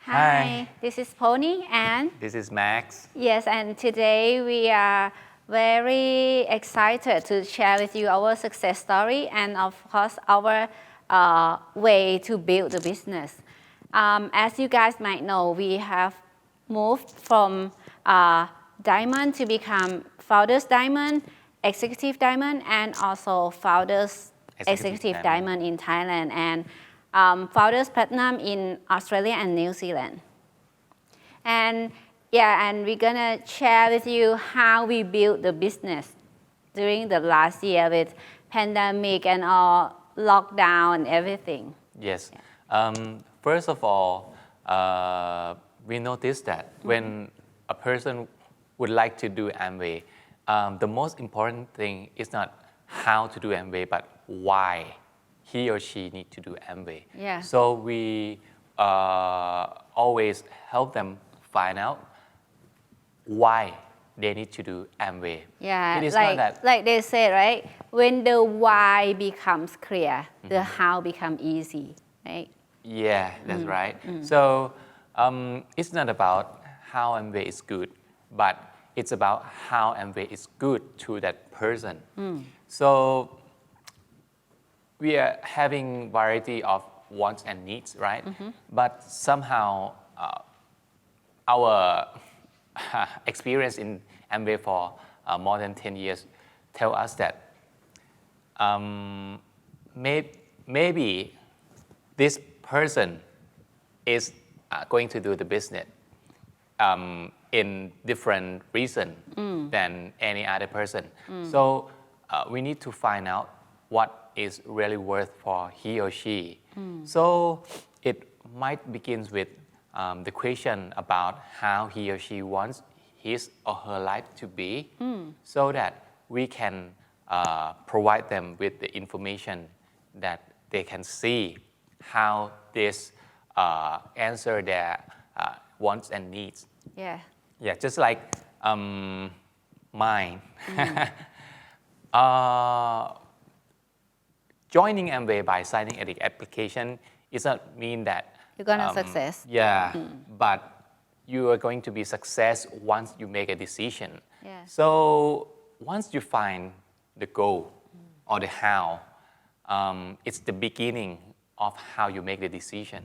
Hi, this is Pony and This is Max. yes, and today we are very excited to share with you our success story and of course our way to build the business. As you guys might know, we have moved from diamond to become founders diamond, executive diamond, and also founders executive diamond in Thailand and founders platinum in Australia and New Zealand. And we're gonna share with you how we built the business during the last year with pandemic and all lockdown and everything. Yes. First of all, we noticed that when a person would like to do Amway, the most important thing is not how to do Amway, but why he or she need to do Amway. Yeah. So we always help them find out why they need to do Amway. Yeah, it is not that like they say, right? When the why becomes clear, the how become easy, right? Yeah, that's right. So it's not about how Amway is good, but it's about how Amway is good to that person. So we are having variety of wants and needs, right? But somehow our experience in Amway for more than 10 years tell us that maybe this person is going to do the business in different reason than any other person. So we need to find out what is really worth for he or she. So it might begin with the question about how he or she wants his or her life to be, so that we can provide them with the information that they can see how this answer their wants and needs. Yeah. Yeah, just like mine. Joining Amway by signing an application does not mean that You're gonna success. Yeah, but you are going to be success once you make a decision. Yeah. So once you find the goal or the how, it's the beginning of how you make the decision.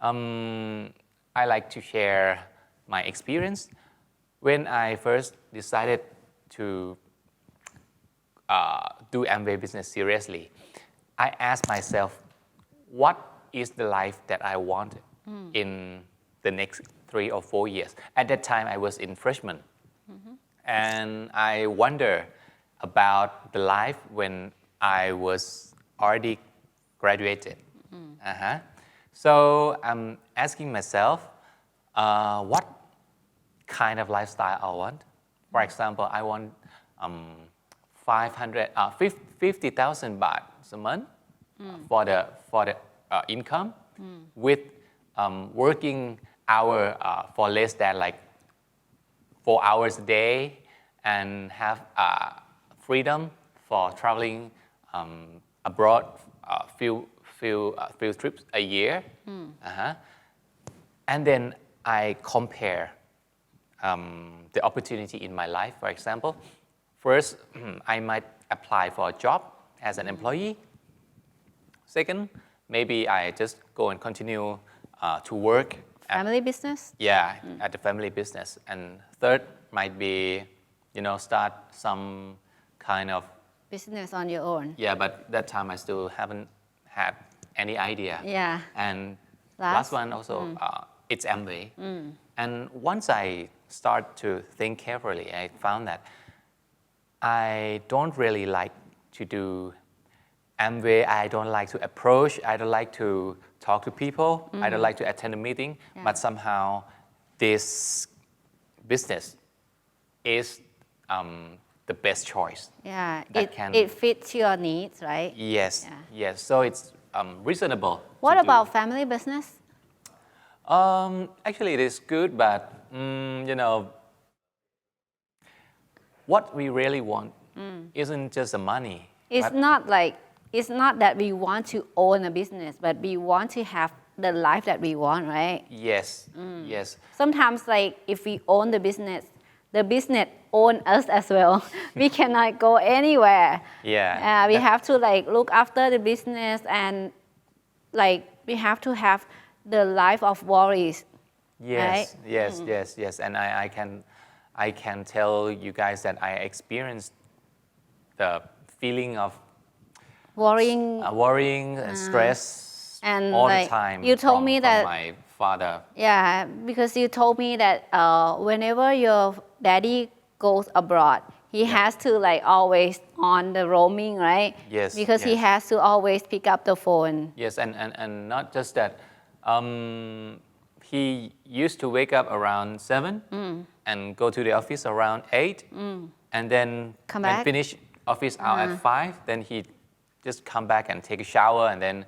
I like to share my experience. When I first decided to do Amway business seriously, I asked myself, what is the life that I want in the next 3 or 4 years? At that time, I was in freshman. And I wonder about the life when I was already graduated. So I'm asking myself, what kind of lifestyle I want? For example, I want 50,000 baht a month for the income, with working hour for less than like 4 hours a day, and have freedom for traveling abroad few trips a year. And then I compare the opportunity in my life. For example, first, I might apply for a job as an employee. Second, maybe I just go and continue to work Family business? at the family business. And third might be, start some kind of Business on your own. Yeah, but that time I still haven't had any idea. Yeah. And last one also, it's Amway. And once I start to think carefully, I found that I don't really like to do Amway. I don't like to approach. I don't like to talk to people. I don't like to attend a meeting. Yeah. But somehow this business is the best choice. Yeah, That it fits your needs, right? Yes, Yeah. yes. So it's reasonable. What to do. about family business? Actually, it is good, but what we really want isn't just the money. It's but not like it's not that we want to own a business, but we want to have the life that we want, right? Yes, yes, Sometimes like if we own the business own us as well. We cannot go anywhere. yeah. We have to like look after the business, and like we have to have the life of worries. Right? Yes. And I can tell you guys that I experienced the feeling of Worrying and stress and all like the time. you told from, me from that my father. yeah, because you told me that whenever your daddy goes abroad, he has to like always on the roaming, right? Yes, Because he yes. has to always pick up the phone. Yes, and not just that. He used to wake up around 7 and go to the office around 8, and then Come when back. finish office out at 5, then he just come back and take a shower, and then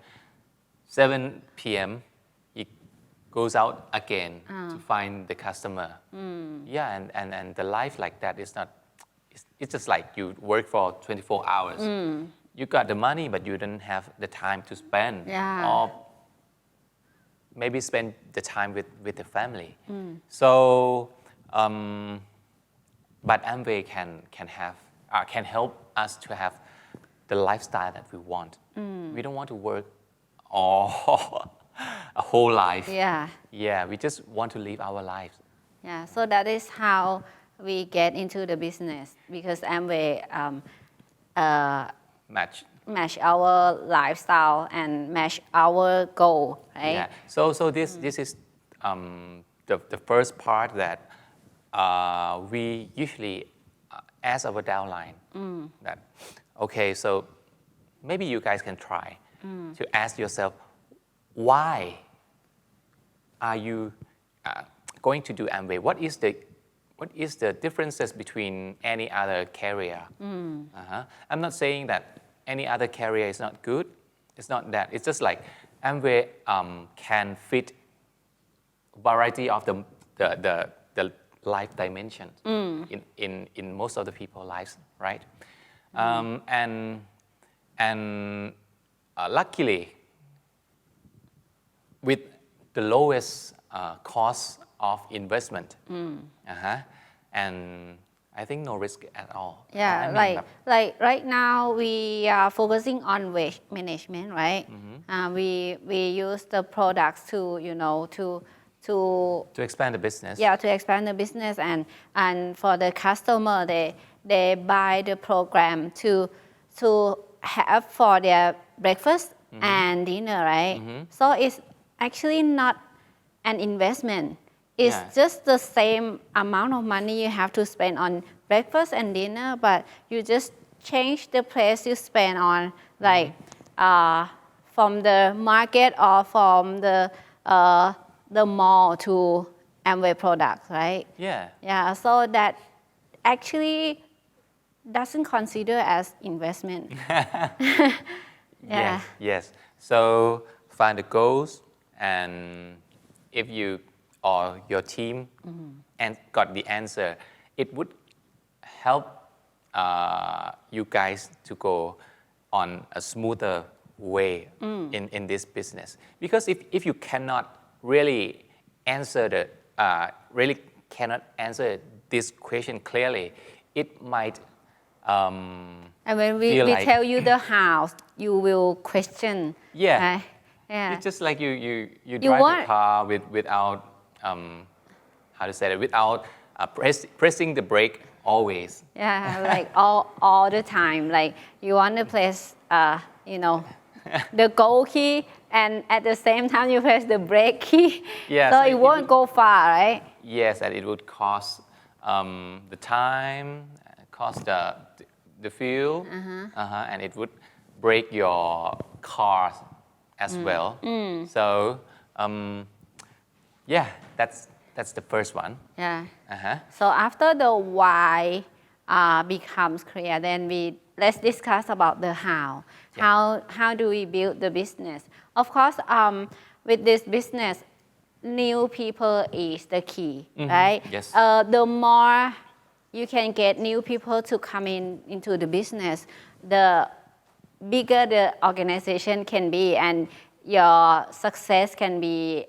7 p.m. he goes out again to find the customer. Yeah, and the life like that is not. It's just like you work for 24 hours. You got the money, but you don't have the time to spend. Yeah. Or maybe spend the time with the family. So, but Amway can help us to have the lifestyle that we want. We don't want to work all a whole life. Yeah. Yeah, we just want to live our lives. Yeah, so that is how we get into the business, because Amway match our lifestyle and match our goal, right? Yeah. So this is the first part that we usually ask our downline. That okay, so maybe you guys can try to ask yourself, why are you going to do Amway? What is the differences between any other carrier? I'm not saying that any other carrier is not good. It's not that. It's just like Amway can fit variety of the life dimensions in most of the people's lives, right? And luckily, with the lowest cost of investment, and I think no risk at all. Yeah, I mean, like right now we are focusing on wage management, right? We use the products to to expand the business. Yeah, to expand the business, and for the customer, they buy the program to have for their breakfast and dinner, right? So it's actually not an investment. It's just the same amount of money you have to spend on breakfast and dinner, but you just change the place you spend on, like from the market or from the mall to Amway products, right? Yeah. Yeah, so that actually doesn't consider as investment. Yes. So find the goals, and if you or your team and got the answer, it would help you guys to go on a smoother way in this business. Because if you cannot really answer this question clearly, it might And when we like, tell you the how, you will question. Yeah. Right? Yeah. It's just like you drive a car without how to say it, without pressing the brake always. Yeah, like all the time. Like you want to press, the go key, and at the same time you press the brake key. Yes, So it won't go far, right? Yes, and it would cost the time, cost the fuel, and it would break your car as well. So that's the first one. Yeah. So after the why becomes clear, then let's discuss about the how. Yeah. How do we build the business? Of course, with this business, new people is the key, right? Yes. The more you can get new people to come into the business, the bigger the organization can be, and your success can be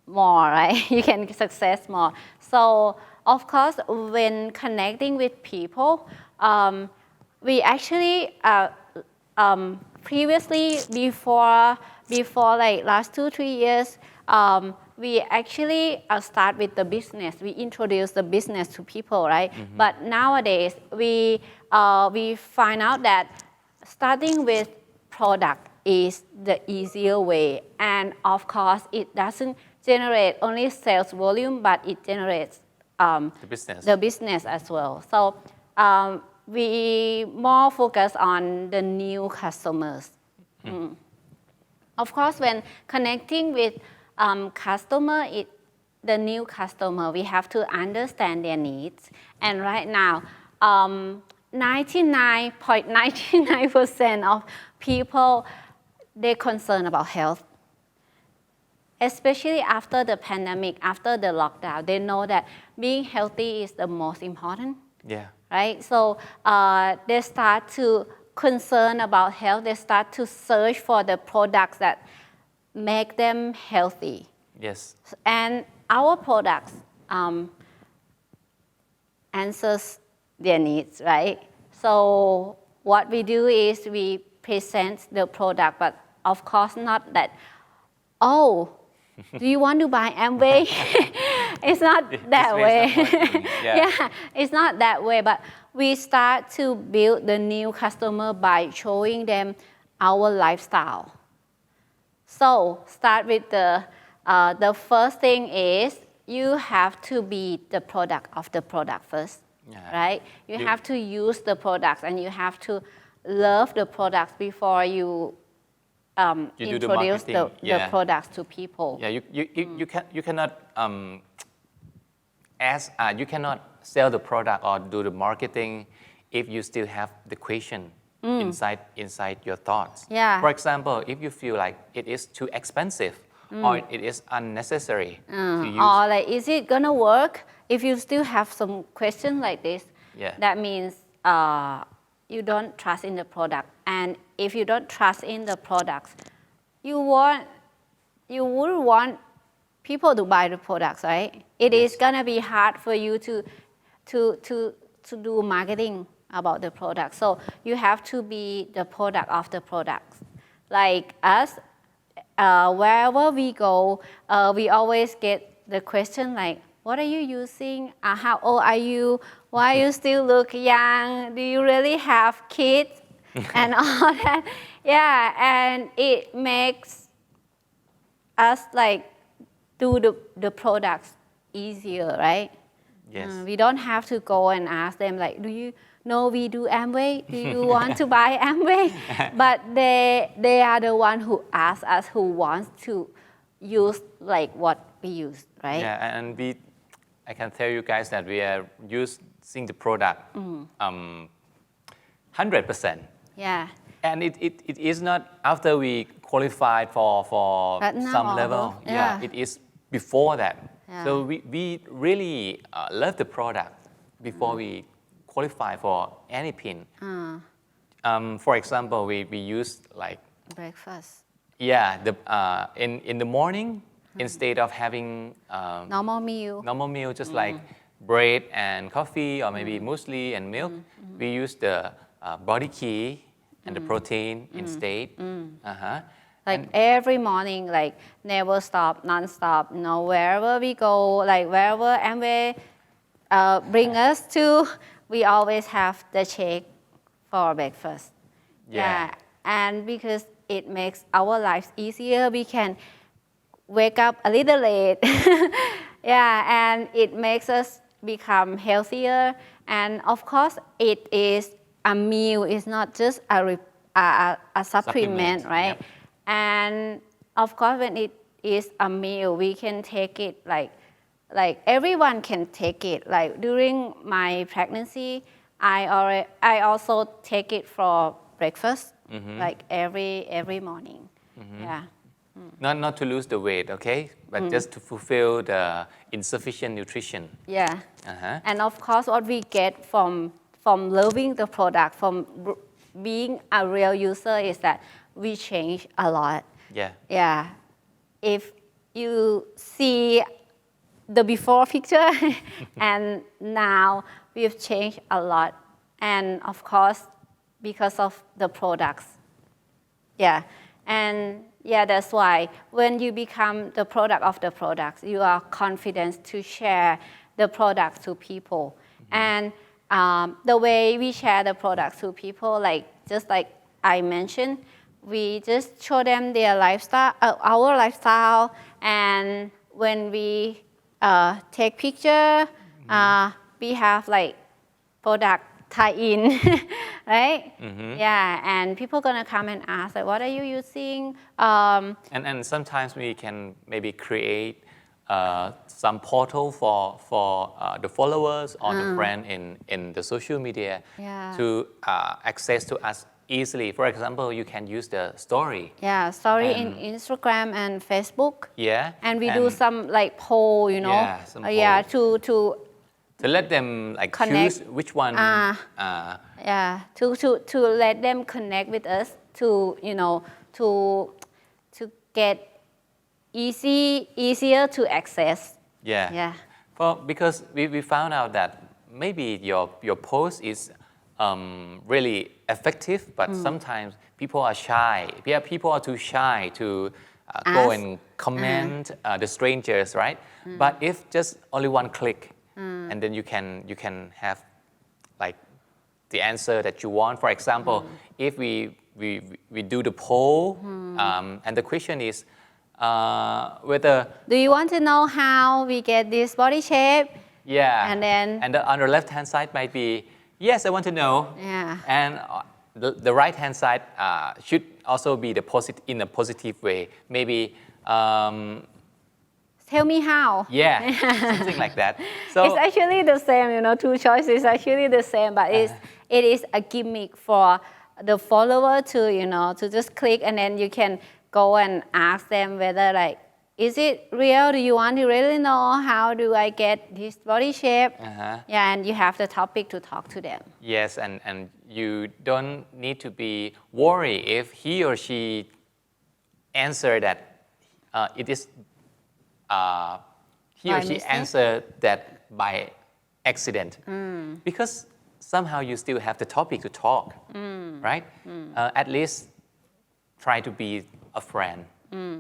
more, right? You can success more. So of course, when connecting with people, we actually previously before like last 2-3 years, we actually start with the business. We introduce the business to people, right? But nowadays we find out that starting with product is the easier way, and of course it doesn't generate only sales volume, but it generates the business as well. So we more focus on the new customers. Of course, when connecting with the new customer, we have to understand their needs. And right now, 99.99% of people, they're concerned about health. Especially after the pandemic, after the lockdown, they know that being healthy is the most important. Yeah. Right? So they start to concern about health. They start to search for the products that make them healthy. Yes. And our products answers their needs, right? So what we do is we present the product, but of course not that, oh, do you want to buy Amway? It's not that way. Yeah, it's not that way. But we start to build the new customer by showing them our lifestyle. So start with the first thing is you have to be the product of the product first, right? You have to use the products and you have to love the products before you introduce the products to people. Yeah, you cannot you cannot sell the product or do the marketing if you still have the question inside your thoughts. Yeah. For example, if you feel like it is too expensive or it is unnecessary to use, or like, is it gonna work? If you still have some questions like this, that means you don't trust in the product. And if you don't trust in the products, you wouldn't want people to buy the products, right? It is gonna be hard for you to do marketing about the product. So you have to be the product of the products. Like us, wherever we go, we always get the question like, what are you using? How old are you? Why you still look young? Do you really have kids? And all that. Yeah, and it makes us like do the products easier, right? Yes. We don't have to go and ask them like, do you know we do Amway? Do you want to buy Amway? But they are the one who ask us, who wants to use like what we use, right? Yeah, and I can tell you guys that we are using the product 100%. Yeah. And it is not after we qualified for some level. Yeah. It is before that. Yeah. So we really love the product before we qualify for any pin. For example, we use like breakfast. Yeah, in the morning, instead of having normal meal, just like bread and coffee or maybe muesli and milk, we use the body key and the protein instead. Like and every morning, like never stop, non-stop. Wherever we go, like wherever Amway bring us to, we always have the shake for breakfast. Yeah, and because it makes our lives easier, we can wake up a little late. And it makes us become healthier. And of course, it is a meal. It's not just a supplement, right? Yep. And of course, when it is a meal, we can take it like everyone can take it. Like during my pregnancy, I also take it for breakfast, like every morning. Yeah. Not to lose the weight, okay? But just to fulfill the insufficient nutrition. Yeah. And of course, what we get from loving the product, from being a real user, is that we change a lot. Yeah. Yeah. If you see the before picture and now we've changed a lot. And of course, because of the products. Yeah. And yeah, that's why when you become the product of the products, you are confident to share the product to people. And the way we share the product to people, like just like I mentioned, we just show them their lifestyle, our lifestyle, and when we take picture, we have like product tie-in, right? Yeah, and people gonna come and ask like, what are you using? And sometimes we can maybe create some portal for the followers or the friend in the social media to access to us easily. For example, you can use the story. Yeah, story in Instagram and Facebook. Yeah. And we do some like poll, you know. Yeah, some yeah, poll. to let them like connect. choose which one. Yeah, to let them connect with us, to you know, to get easier to access. Yeah. Yeah. Because we found out that maybe your post is really effective, but sometimes people are shy. Yeah, people are too shy to go and comment the strangers, right? But if just only one click, and then you can have like the answer that you want. For example, if we do the poll, and the question is whether. Do you want to know how we get this body shape? Yeah. And then. And on the left hand side might be, yes, I want to know. Yeah. And the right hand side should also be in a positive way. Maybe. Tell me how. Yeah, something like that. So it's actually the same, you know, two choices actually the same, but it is a gimmick for the follower to, you know, to just click, and then you can go and ask them whether like, is it real? Do you want to really know how do I get this body shape? Yeah, and you have the topic to talk to them. Yes, and you don't need to be worried if he or she answer that it is he or she answered that by accident, because somehow you still have the topic to talk, right? At least try to be a friend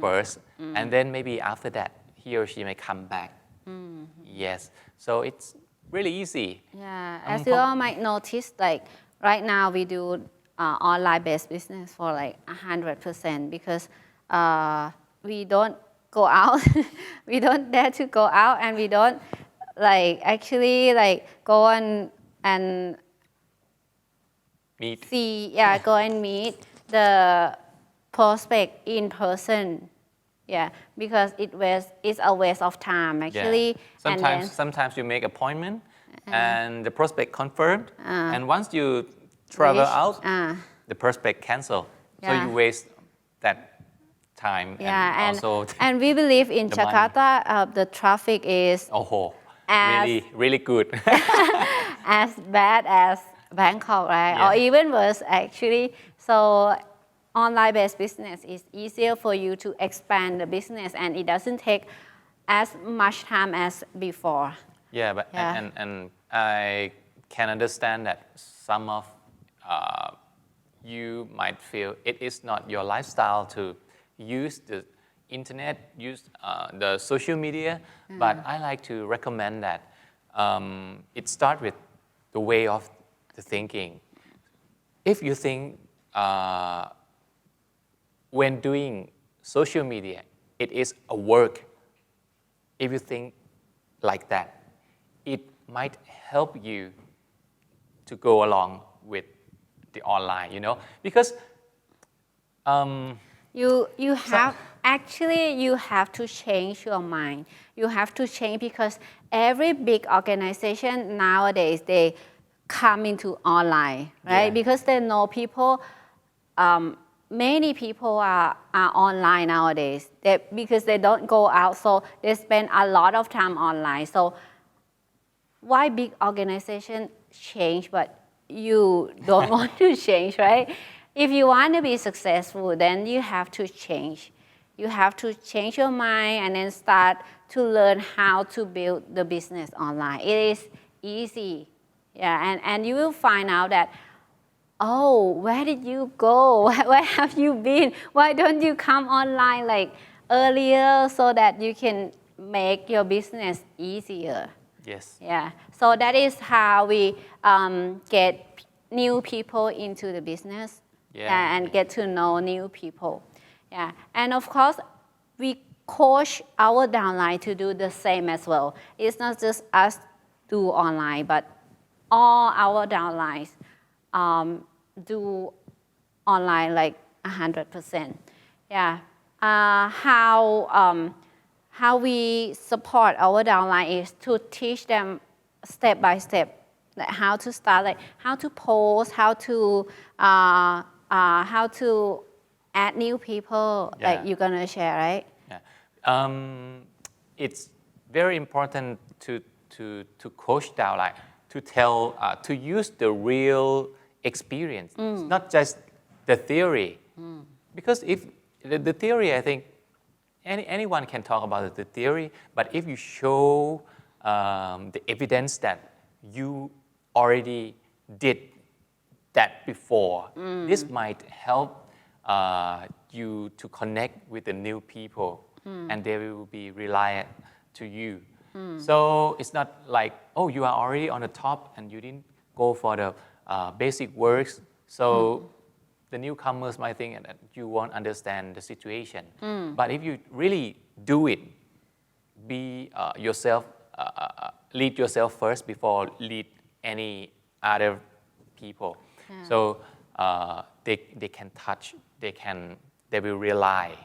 first, and then maybe after that he or she may come back. Yes, so it's really easy. Yeah, as you all might notice, like right now we do online-based business for like 100% because we don't go out. We don't dare to go out, and we don't like actually like go and Meet. see, go and meet the prospect in person. Yeah, because it's a waste of time actually. Yeah. Sometimes you make appointment and the prospect confirmed, and once you travel out, the prospect cancel. So you waste that time and also and we believe in Jakarta the traffic is really good. as bad as Bangkok, right? Yeah. Or even worse actually. So online-based business is easier for you to expand the business, and it doesn't take as much time as before. Yeah, but and I can understand that some of you might feel it is not your lifestyle to use the internet, use the social media, but I like to recommend that it starts with the way of the thinking. If you think when doing social media, it is a work, if you think like that, it might help you to go along with the online, you know, because you have to change your mind. You have to change because every big organization nowadays, they come into online, right? Yeah. Because they know people, many people are online nowadays because they don't go out, so they spend a lot of time online. So why big organization change, but you don't want to change, right? If you want to be successful, then you have to change. you have to change your mind and then start to learn how to build the business online. It is easy. Yeah, and you will find out that, oh, where did you go? Where have you been? Why don't you come online like earlier so that you can make your business easier? Yes. Yeah, so that is how we get new people into the business. Yeah. And get to know new people. Yeah, and of course, we coach our downline to do the same as well. It's not just us do online, but all our downlines do online like 100%. Yeah, how we support our downline is to teach them step by step, like how to start, like how to post, how to add new people, like you're gonna share, right? Yeah. It's very important to coach downline, to tell, to use the real experience, it's not just the theory. Because if the theory, I think anyone can talk about the theory, but if you show the evidence that you already did that before, this might help you to connect with the new people, and they will be reliant to you. So it's not like, oh, you are already on the top and you didn't go for the basic works. So the newcomers might think that you won't understand the situation. But if you really do it, be yourself, lead yourself first before lead any other people. Yeah. So they can touch, they will rely.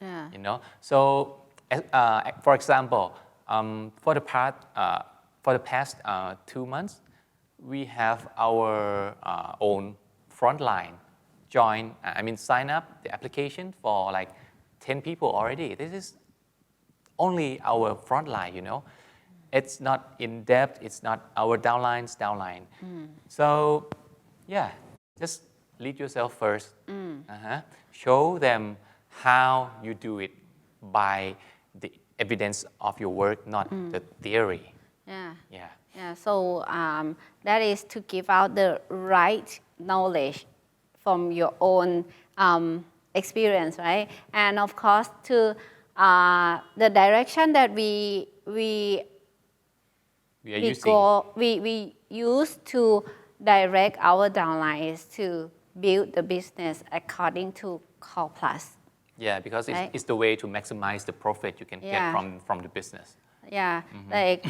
Yeah. You know. So for example, for the past 2 months, we have our own frontline sign up the application for like 10 people already. This is only our frontline, you know. It's not in depth, it's not our downline's downline. So yeah, just lead yourself first. Show them how you do it by the evidence of your work, not the theory. Yeah. Yeah. Yeah. So that is to give out the right knowledge from your own experience, right? And of course, to the direction that we use to direct our downline is to build the business according to Core Plus. Yeah, because right? it's the way to maximize the profit you can get from the business. Yeah, like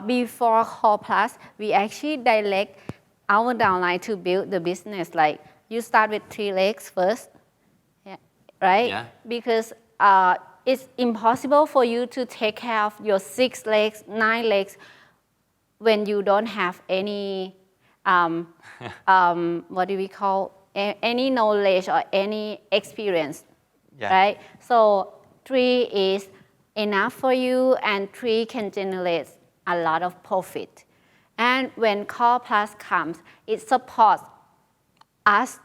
before Core Plus, we actually direct our downline to build the business. Like you start with 3 legs first, right? Yeah. Because it's impossible for you to take care of your 6 legs, 9 legs when you don't have any, what do we call, any knowledge or any experience, right? So 3 is enough for you, and 3 can generate a lot of profit. And when Core Plus comes, it supports us,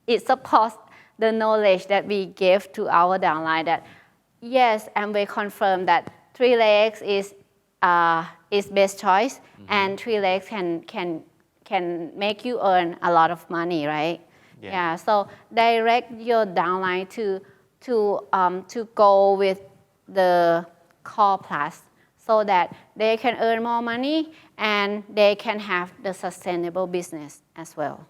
it supports the knowledge that we give to our downline that, yes, and we confirm that 3 legs is best choice, and 3 legs can make you earn a lot of money, right? Yeah. So direct your downline to go with the Core Plus so that they can earn more money and they can have the sustainable business as well.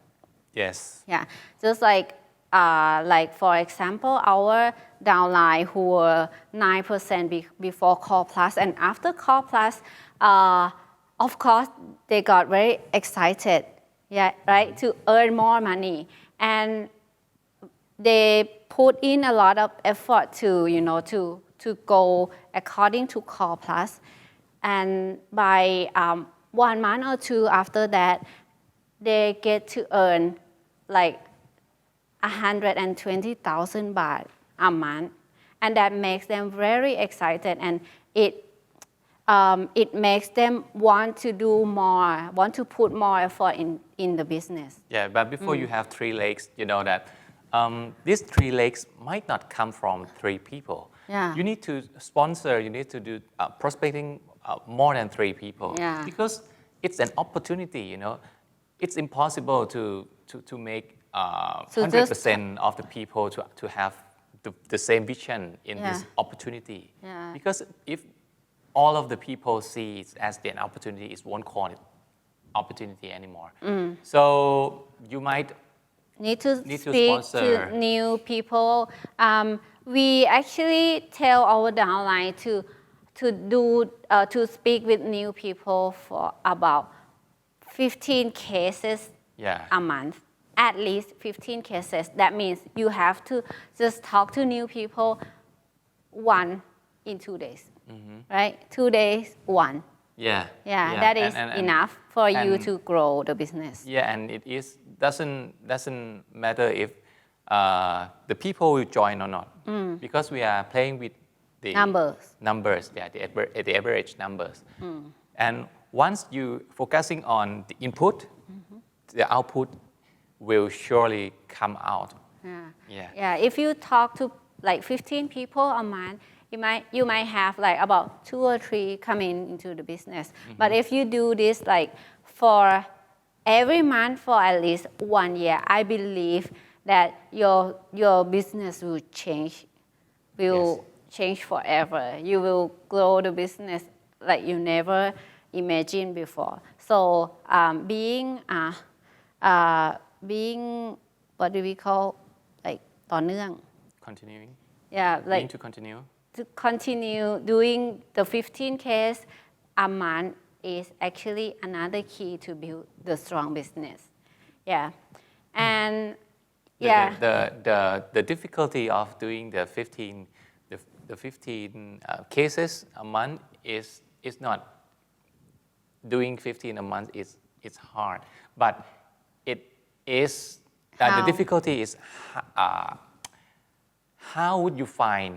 Yes. Yeah. Just like for example, our downline who were 9% before Core Plus, and after Core Plus, of course, they got very excited, right, to earn more money. And they put in a lot of effort to go according to Core Plus. And by 1 month or 2 after that, they get to earn like 120,000 baht a month. And that makes them very excited, and it makes them want to do more, want to put more effort in the business. Yeah, but before you have 3 legs, you know that these 3 legs might not come from 3 people. Yeah. You need to sponsor, you need to do prospecting more than 3 people. Yeah. Because it's an opportunity, It's impossible to make So 100% of the people to have the same vision in Yeah. this opportunity. Yeah. Because if all of the people see it as an opportunity, it won't call it opportunity anymore. So you might need to Need to speak sponsor. to new people. We actually tell our downline to speak with new people for about 15 cases Yeah. a month, at least 15 cases. That means you have to just talk to new people one in 2 days, right? 2 days, one. Yeah. Yeah, that is and- enough for you and- to grow the business. Yeah, and it doesn't matter if the people will join or not, because we are playing with the Numbers. yeah, the average numbers. And once you focusing on the input, the output will surely come out. Yeah. If you talk to like 15 people a month, you might have like about 2 or 3 coming into the business. But if you do this like for every month for at least 1 year, I believe that your business will change, change forever. You will grow the business like you never imagined before. So being what do we call like ต่อเนื่อง Continuing. Yeah, like Need to continue. to continue doing the 15 case a month is actually another key to build the strong business. Yeah, and The difficulty of doing the 15 cases a month is not doing 15 a month it's hard, but it is the difficulty is how would you find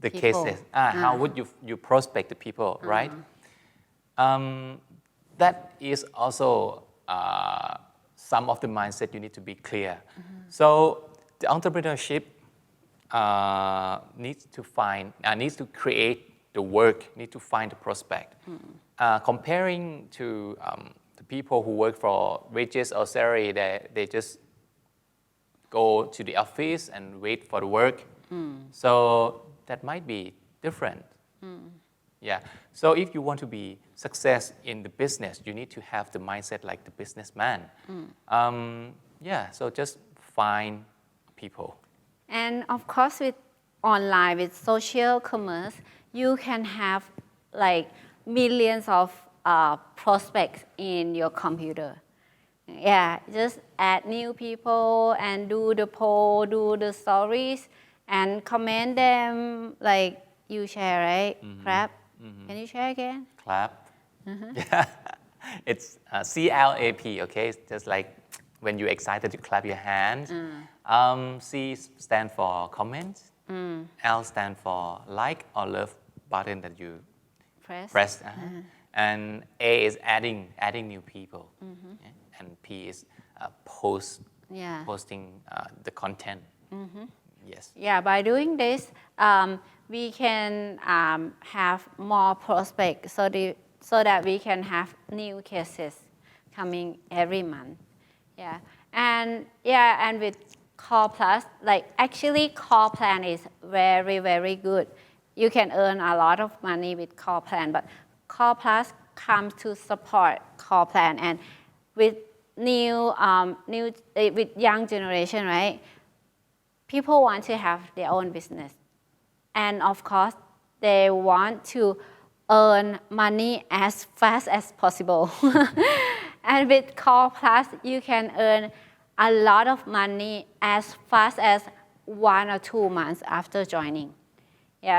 the People. cases? How would you prospect the people, right? That is also some of the mindset you need to be clear. So the entrepreneurship needs to create the work, need to find the prospect. Comparing to the people who work for wages or salary, they just go to the office and wait for the work. So that might be different. Yeah. So if you want to be success in the business, you need to have the mindset like the businessman. So just find people. And of course, with online, with social commerce, you can have like millions of prospects in your computer. Yeah, just add new people and do the poll, do the stories, and comment them like you share, right? Clap. Can you share again? Clap. Yeah. It's CLAP, okay? It's just like when you're excited, you clap your hands. C stand for comment. L stand for like or love button that you press. And A is adding new people. And P is posting the content. Yes. Yeah, by doing this, we can have more prospects so that we can have new cases coming every month. And with Call Plus, like actually Call Plan is very, very good. You can earn a lot of money with Call Plan, but Call Plus comes to support Call Plan, and with with young generation, right? People want to have their own business, and of course, they want to earn money as fast as possible. And with Call Plus, you can earn a lot of money as fast as 1 or 2 months after joining.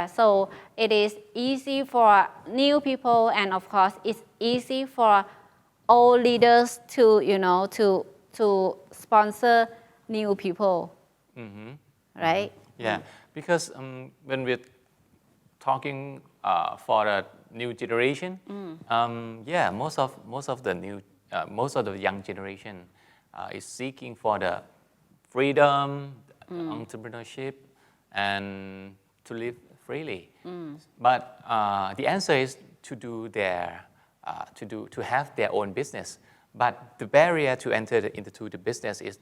So it is easy for new people, and of course, it's easy for all leaders to sponsor new people. Right? Yeah, because when we're talking for the new generation, most of the young generation is seeking for the freedom, entrepreneurship, and to live freely. But the answer is to do their to have their own business. But the barrier to enter into the business is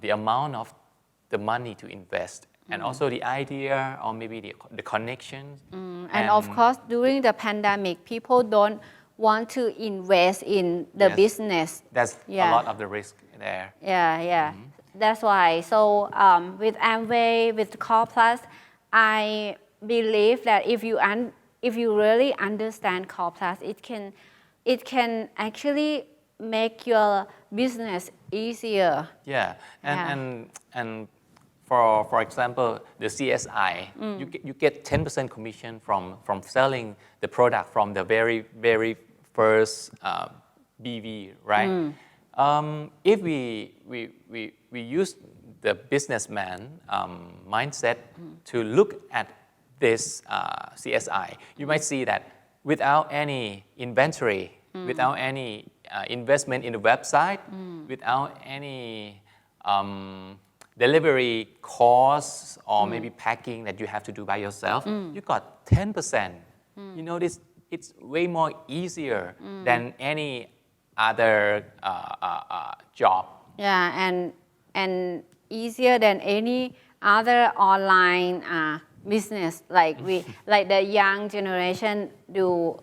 the amount of the money to invest, and also the idea or maybe the connections. And of course, during the pandemic, people don't want to invest in the Yes. business. That's Yeah. a lot of the risk there. Yeah. That's why. So with Amway, with Core Plus, I believe that if you really understand Core Plus, it can actually make your business easier. Yeah, Yeah. and for example, the CSI, you get 10% commission from selling the product from the very first BV, right? If we use the businessman mindset to look at this CSI, you might see that without any inventory, without any investment in the website, without any delivery costs or maybe packing that you have to do by yourself, you got 10%. You know, it's way more easier than any other job. Yeah, and easier than any other online business like like the young generation do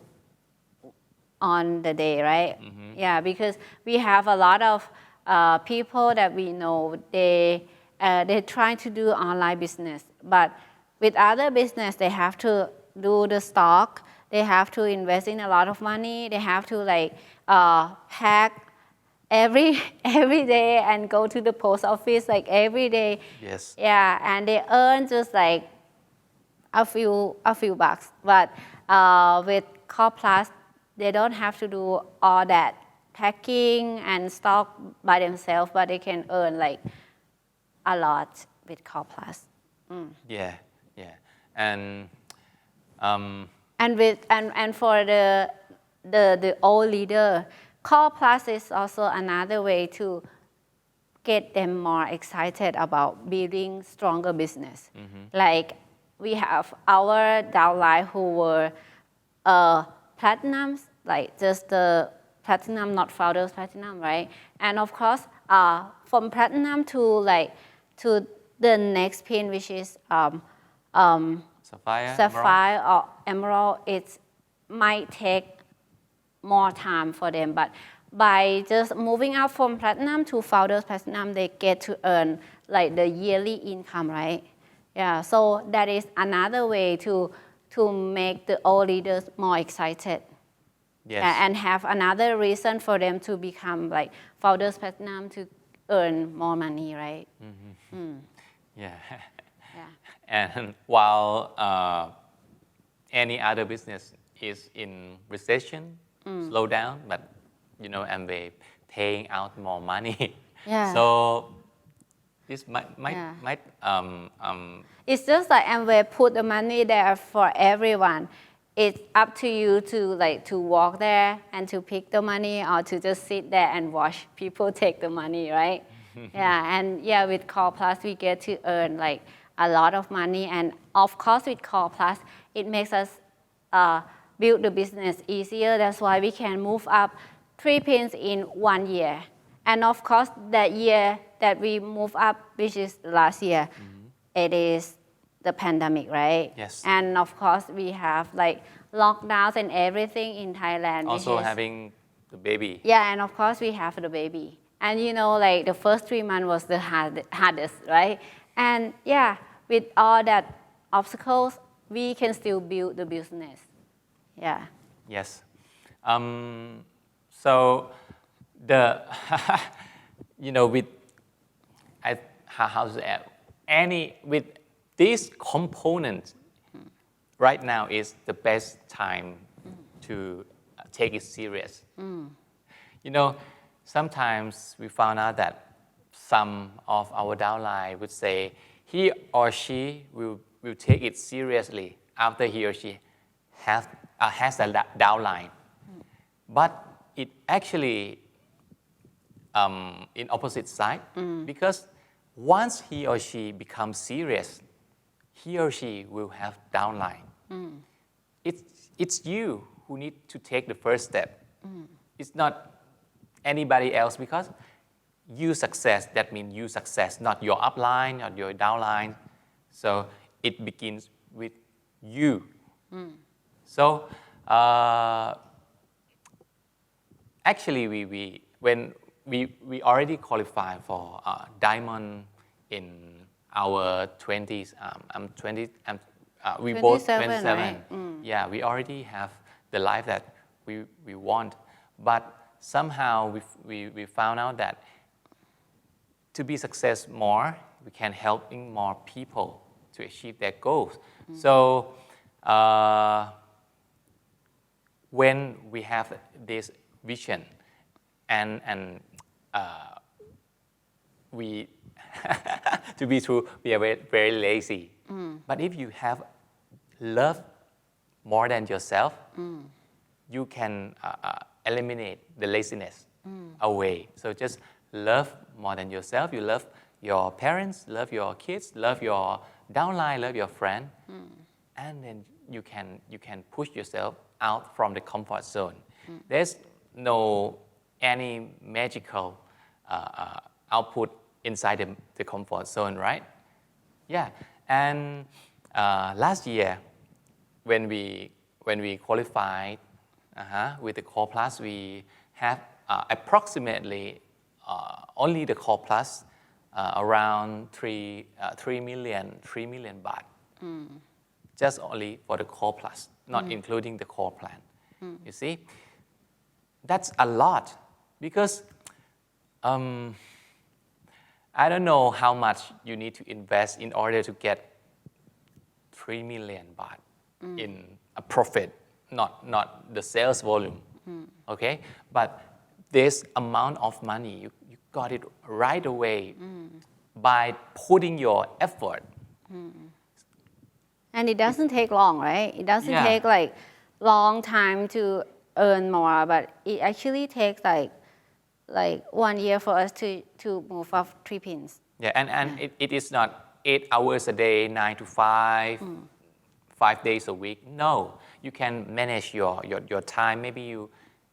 on the day, right? Yeah, because we have a lot of people that we know they try to do online business, but with other business they have to do the stock, they have to invest in a lot of money, they have to like pack every day and go to the post office like every day. Yes. Yeah, and they earn just like a few bucks. But with Core Plus, they don't have to do all that packing and stock by themselves, but they can earn like a lot with Core Plus. Yeah, and And for the old leader, Core Plus is also another way to get them more excited about building stronger business. Like we have our downline who were platinums, like just the platinum, not founders platinum, right? And of course, from platinum to the next pin, which is sapphire or emerald, it might take more time for them, but by just moving up from platinum to founders platinum, they get to earn like the yearly income, right? Yeah, so that is another way to make the old leaders more excited. yes. And have another reason for them to become like founders platinum to earn more money, right? Yeah. Yeah. And while any other business is in recession, slow down, but you know, Amway paying out more money. Yeah. So this might It's just like Amway put the money there for everyone. It's up to you to walk there and to pick the money or to just sit there and watch people take the money, right? Yeah, and yeah, with Core Plus we get to earn like a lot of money, and of course with Core Plus it makes us build the business easier. That's why we can move up 3 pins in 1 year. And of course that year that we move up, which is last year, it is the pandemic, right? Yes. And of course we have like lockdowns and everything in Thailand. also having the baby. Yeah, and of course we have the baby. And you know, like the first 3 months was the hardest, right? And yeah, with all that obstacles, we can still build the business. Yeah. Yes. So the you know, with with these components right now is the best time to take it serious. You know, sometimes we found out that some of our downline would say he or she will take it seriously after he or she has a downline. But it actually in opposite side, because once he or she becomes serious, he or she will have downline. It's you who need to take the first step. It's not anybody else, because you success, that means you success, not your upline or your downline. So it begins with you. So actually, when we already qualified for diamond in our 20s. I'm 20. We both 27. Right? Yeah, we already have the life that we want, but somehow we found out that to be success more, we can helping more people to achieve their goals. So when we have this vision, and we, to be true, we are very, very lazy. But if you have love more than yourself, you can eliminate the laziness away. So just love more than yourself. You love your parents, love your kids, love your downline, love your friend, and then you can push yourself out from the comfort zone. There's no any magical output inside the comfort zone, right? Yeah, and last year when we qualified with the Core Plus, we have approximately only the Core Plus around 3 million baht. Just only for the Core Plus, not including the Core Plan. You see, that's a lot, because I don't know how much you need to invest in order to get 3 million baht in a profit, not the sales volume. Okay, but this amount of money, you got it right away by putting your effort. And it doesn't take long, right? It doesn't Yeah. take like long time to earn more, but it actually takes like 1 year for us to move up 3 pins. Yeah, and it is not 8 hours a day, 9 to 5, 5 days a week. No, you can manage your time. Maybe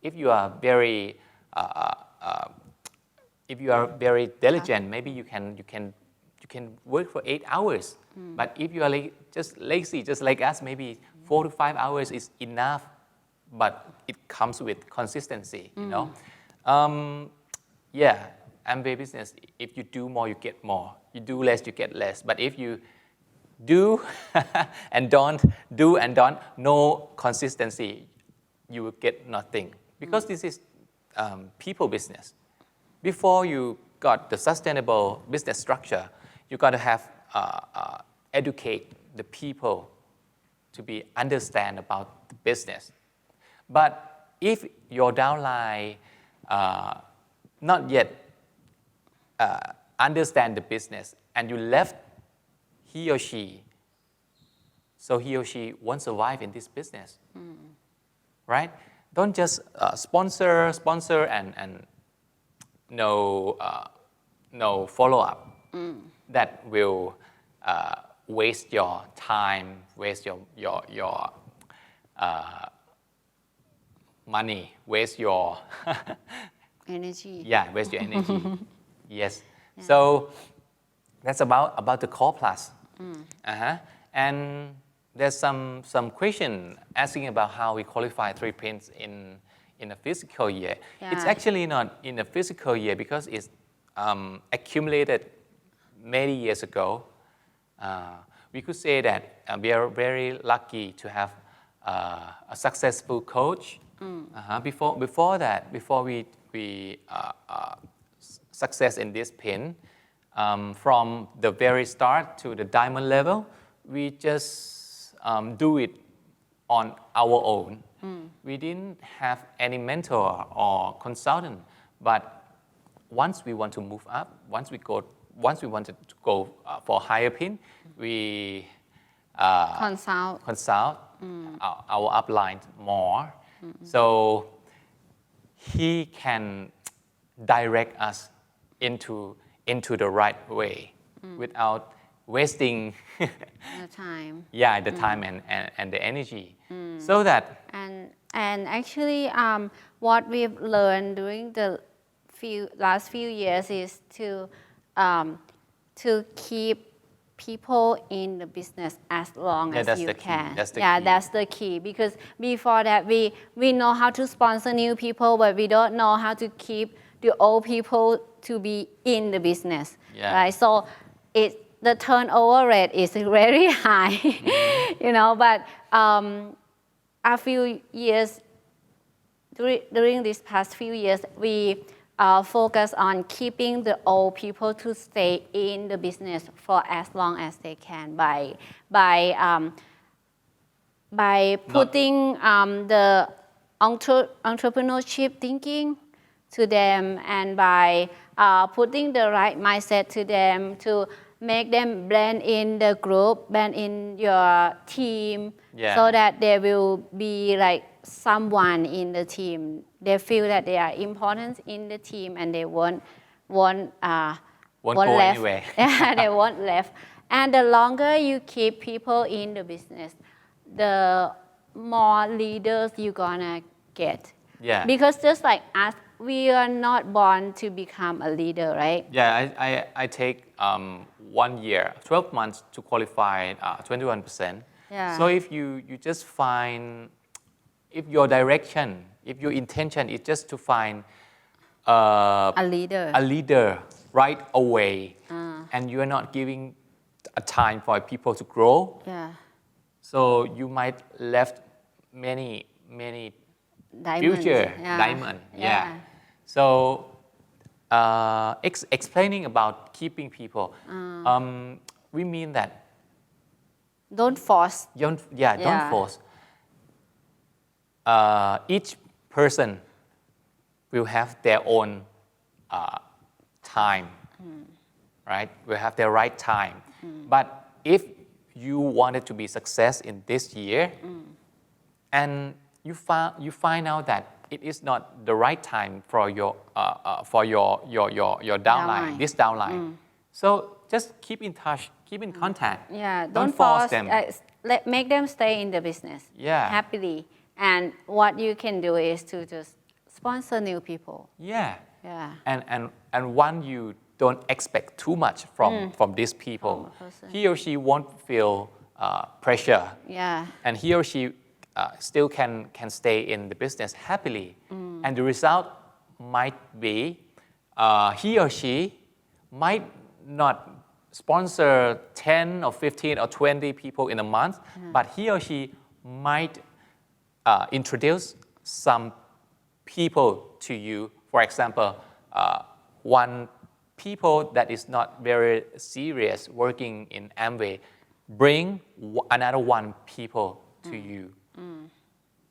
if you are very diligent, maybe you can work for 8 hours. But if you are just lazy, just like us, maybe 4 to 5 hours is enough. But it comes with consistency, you know. Yeah, Amway business, if you do more, you get more. You do less, you get less. But if you do and don't, do and don't, no consistency, you will get nothing. Because this is people business. Before you got the sustainable business structure, you got to have educate the people to be understand about the business. But if your downline not yet understand the business and you left he or she, so he or she won't survive in this business, right? Don't just sponsor and no follow-up. That will waste your time, waste your money, waste your Energy. yeah, waste your energy. Yes. Yeah. So that's about the Core Plus. And there's some question asking about how we qualify 3 pins in a physical year. Yeah. It's actually not in a physical year, because it's accumulated many years ago. We could say that we are very lucky to have a successful coach. Before that, before we success in this pin, from the very start to the diamond level, we just do it on our own. We didn't have any mentor or consultant. But once we want to move up, once we wanted to go for higher pin, we consult our upline more. So he can direct us into the right way wasting The time. the time and the energy. So that And actually, what we've learned during the last few years is to keep people in the business as long as that's you the key. can. That's the yeah, key. that's the key. Because before that, we know how to sponsor new people, but we don't know how to keep the old people to be in the business. Yeah. Right? So the turnover rate is very high, But a few years during these past few years, we focus on keeping the old people to stay in the business for as long as they can by putting the entrepreneurship thinking to them and by putting the right mindset to them to make them blend in the group, blend in your team, so that they will be like someone in the team. They feel that they are important in the team and they won't go left. anywhere. Yeah, they won't left. And the longer you keep people in the business, the more leaders you're gonna get. Yeah. Because just like us, we are not born to become a leader, right? Yeah, I take 1 year, 12 months to qualify 21%. Yeah. So if you just find, if your direction, if your intention is just to find A leader. a leader right away, and you are not giving a time for people to grow, Yeah. so you might left many Diamonds. future Yeah. diamond. Yeah. So explaining about keeping people, we mean that Don't force. don't Yeah. force. Each person will have their own time, right? Will have their right time. But if you wanted to be success in this year, and you find out that it is not the right time for your downline, this downline. So just keep in touch, keep in contact. Yeah, Don't force them. Make them stay in the business happily. And what you can do is to just sponsor new people. Yeah. Yeah. And one you don't expect too much from these people. From a person. He or she won't feel pressure. Yeah. And he or she still can stay in the business happily. And the result might be he or she might not sponsor 10 or 15 or 20 people in a month, but he or she might introduce some people to you. For example, one people that is not very serious working in Amway, bring another one people to you.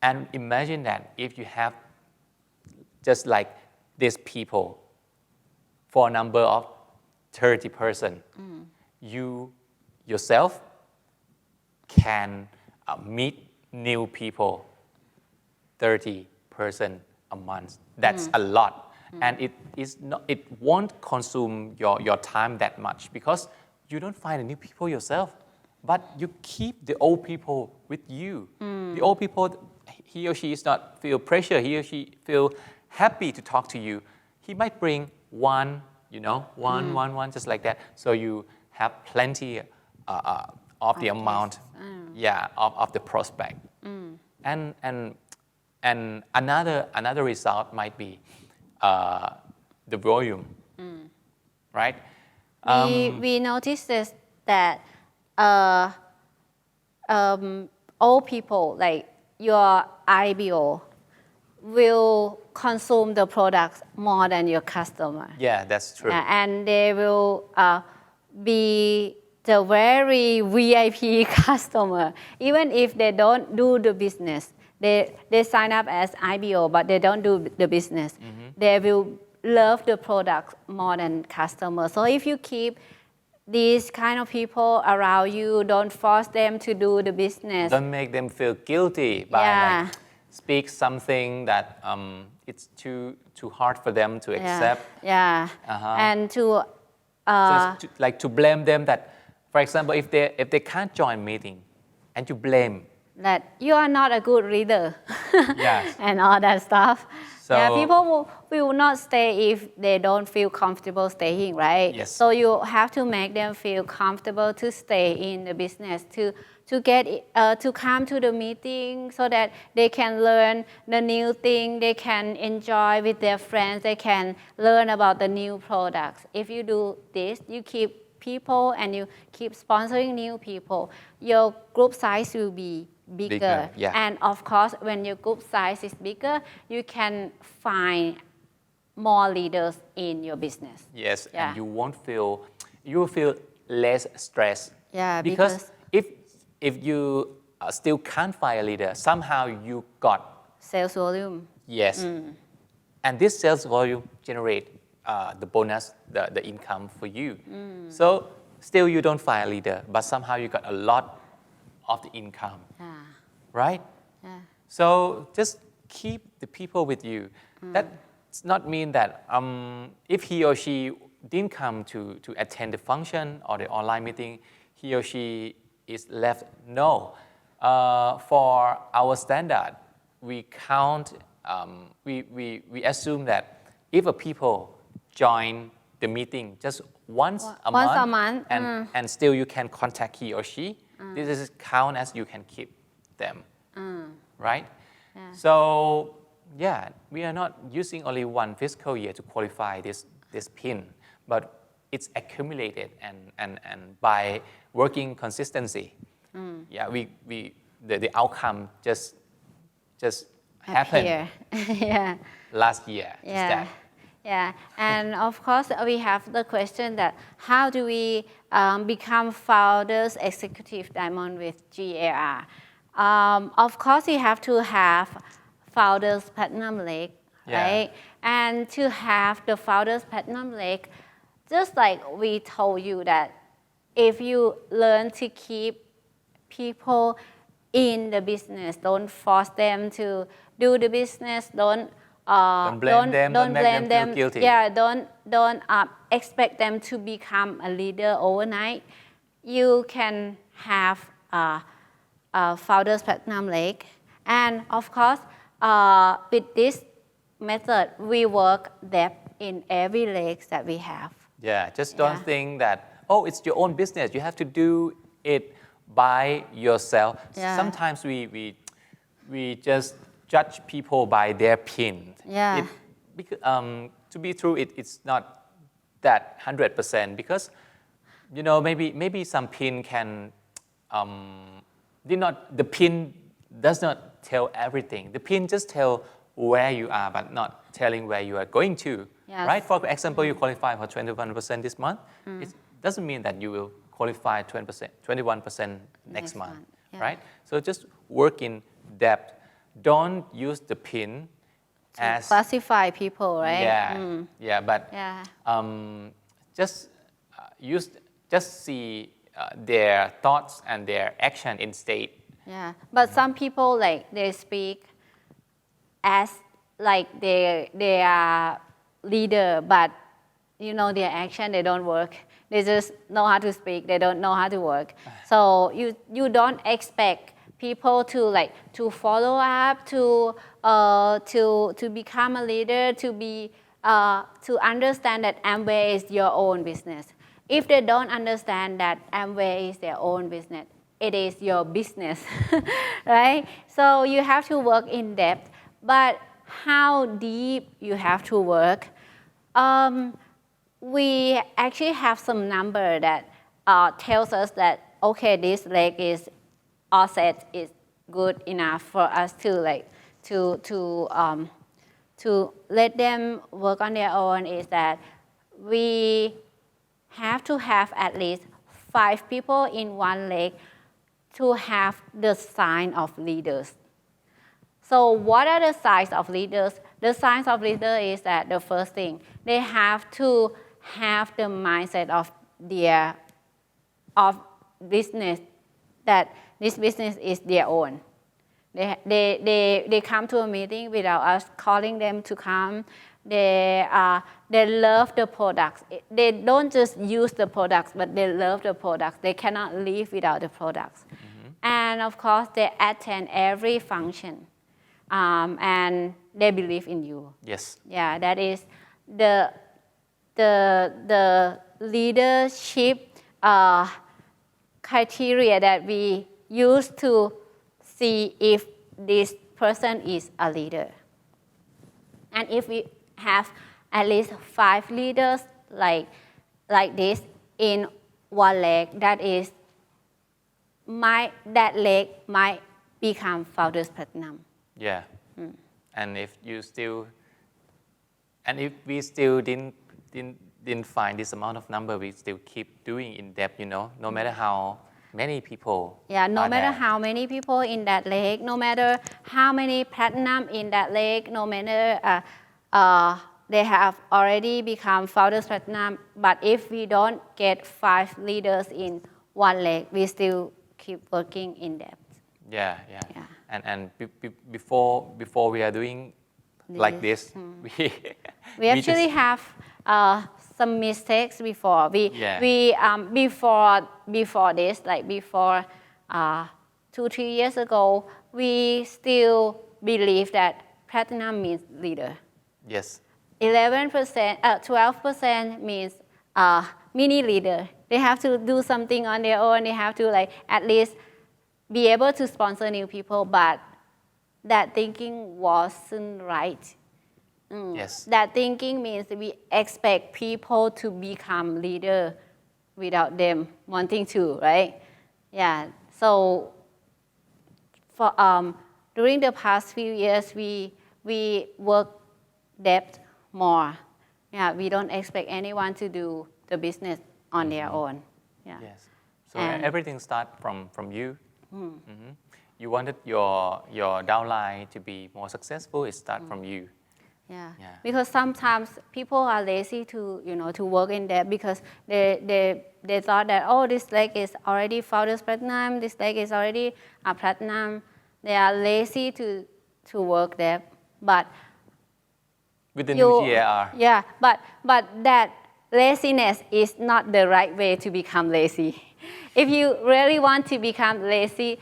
And imagine that if you have just like these people for a number of 30 person, you yourself can meet new people 30 person a month. That's a lot. And it won't consume your time that much because you don't find new people yourself, but you keep the old people with you. The old people, he or she is not feel pressure, he or she feel happy to talk to you. He might bring one, one, just like that. So you have plenty of the amount, of the prospect. And another result might be the volume, right? We noticed this, that old people, like your IBO, will consume the products more than your customer. Yeah, that's true. And they will be the very VIP customer, even if they don't do the business. They sign up as IBO, but they don't do the business. They will love the product more than customers. So if you keep these kind of people around you, don't force them to do the business. Don't make them feel guilty by like, speak something that it's too hard for them to accept. And to Just to blame them that For example, if they can't join meeting and you blame, that you are not a good leader Yes. and all that stuff. Yeah, So- people will not stay if they don't feel comfortable staying, right? Yes. So you have to make them feel comfortable to stay in the business, to come to the meeting so that they can learn the new thing, they can enjoy with their friends, they can learn about the new products. If you do this, you keep people and you keep sponsoring new people, your group size will be bigger. Yeah. And of course, when your group size is bigger, you can find more leaders in your business. Yes, Yeah. and you will feel less stress. Yeah, because if you still can't find a leader, somehow you got Sales volume. yes, and this sales volume generate the bonus, the income for you. So still you don't find a leader, but somehow you got a lot of the income, Yeah. right? Yeah. So just keep the people with you. That's not mean that if he or she didn't come to attend the function or the online meeting, he or she is left. No. For our standard, we count, we assume that if a people join the meeting just once a month, and still you can contact he or she, this is count as you can keep them, right? Yeah. So yeah, we are not using only one fiscal year to qualify this PIN, but it's accumulated and by working consistency, yeah, the outcome just happened Appear. Yeah. last year. Just Yeah. that. Yeah, and of course we have the question that how do we become founders executive diamond with GAR? Of course you have to have founders platinum leg, Yeah. right? And to have the founders platinum leg, just like we told you that if you learn to keep people in the business, don't force them to do the business, don't blame them, don't make them feel guilty. Yeah, don't expect them to become a leader overnight. You can have a founders platinum leg, and of course, with this method, we work depth in every leg that we have. Yeah, just don't Yeah. think that, oh, it's your own business. You have to do it by yourself. Yeah. Sometimes we just judge people by their PIN. Yeah. To be true, it's not that 100% because, maybe some PIN can, the PIN does not tell everything. The PIN just tell where you are, but not telling where you are going to. Yes. Right? For example, you qualify for 21% this month. It doesn't mean that you will qualify 21% next month. Yeah. Right? So just work in depth. Don't use the PIN as Classify people, right? yeah, but Yeah. just see their thoughts and their action in state. Yeah, but some people they speak as like they are leader, but their action they don't work. They just know how to speak. They don't know how to work. So you don't expect people to follow up, to become a leader, to understand that Amway is your own business. If they don't understand that Amway is their own business, it is your business, right? So you have to work in depth, but how deep you have to work? We actually have some number that tells us that okay, this leg is offset is good enough for us to to let them work on their own. Is that we have to have at least 5 people in one leg to have the sign of leaders. So what are the signs of leaders? The signs of leader is that the first thing, they have to have the mindset of business, that this business is their own. They come to a meeting without us calling them to come. They love the products. They don't just use the products, but they love the products. They cannot live without the products. And of course, they attend every function. And they believe in you. Yes. Yeah, that is the leadership criteria that we use to see if this person is a leader. And if we have at least 5 leaders like this in one leg, that leg might become Founders Platinum. Yeah. And if we still didn't find this amount of number, we still keep doing in depth, no matter how many people. Yeah, no matter how many people in that leg, no matter how many platinum in that leg, no matter they have already become Founders Platinum, but if we don't get 5 leaders in one leg, we still keep working in depth. Yeah. And before we are doing like this, we actually have some mistakes before. Before this, like before 2-3 years ago, we still believe that platinum means leader. Yes. 12% means mini leader. They have to do something on their own. They have to at least be able to sponsor new people, but that thinking wasn't right. Yes. That thinking means we expect people to become leader without them wanting to, right? Yeah. So for during the past few years, we work depth more. Yeah, we don't expect anyone to do the business on their own. Yeah. Yes. So everything starts from you. You wanted your downline to be more successful. It starts from you. Yeah. Because sometimes people are lazy to work in depth because they thought that this leg is already Founders Platinum, this leg is already a Platinum. They are lazy to work depth, but with the new GAR. Yeah, but that laziness is not the right way to become lazy. If you really want to become lazy,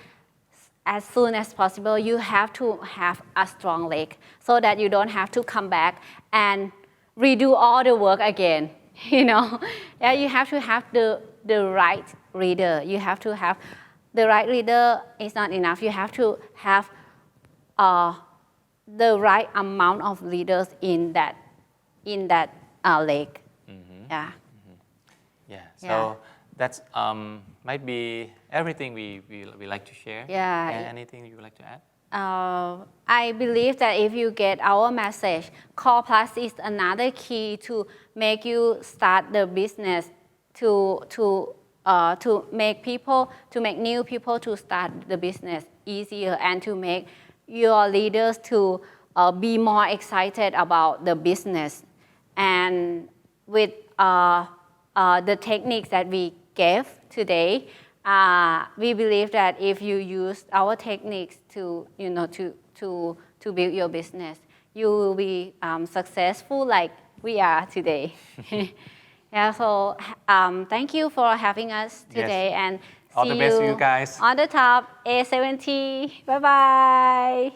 as soon as possible, you have to have a strong leg so that you don't have to come back and redo all the work again. Yeah, you have to have the right leader. You have to have the right leader is not enough. You have to have the right amount of leaders in that leg. Yeah. Yeah. So that's might be everything we like to share. Yeah. Anything you would like to add? I believe that if you get our message, Core Plus is another key to make you start the business, to make new people to start the business easier, and to make your leaders to be more excited about the business. And with the techniques that we gave today, we believe that if you use our techniques to build your business, you will be successful like we are today. Yeah. So thank you for having us today, and all the best to you guys on the top A70. Bye bye.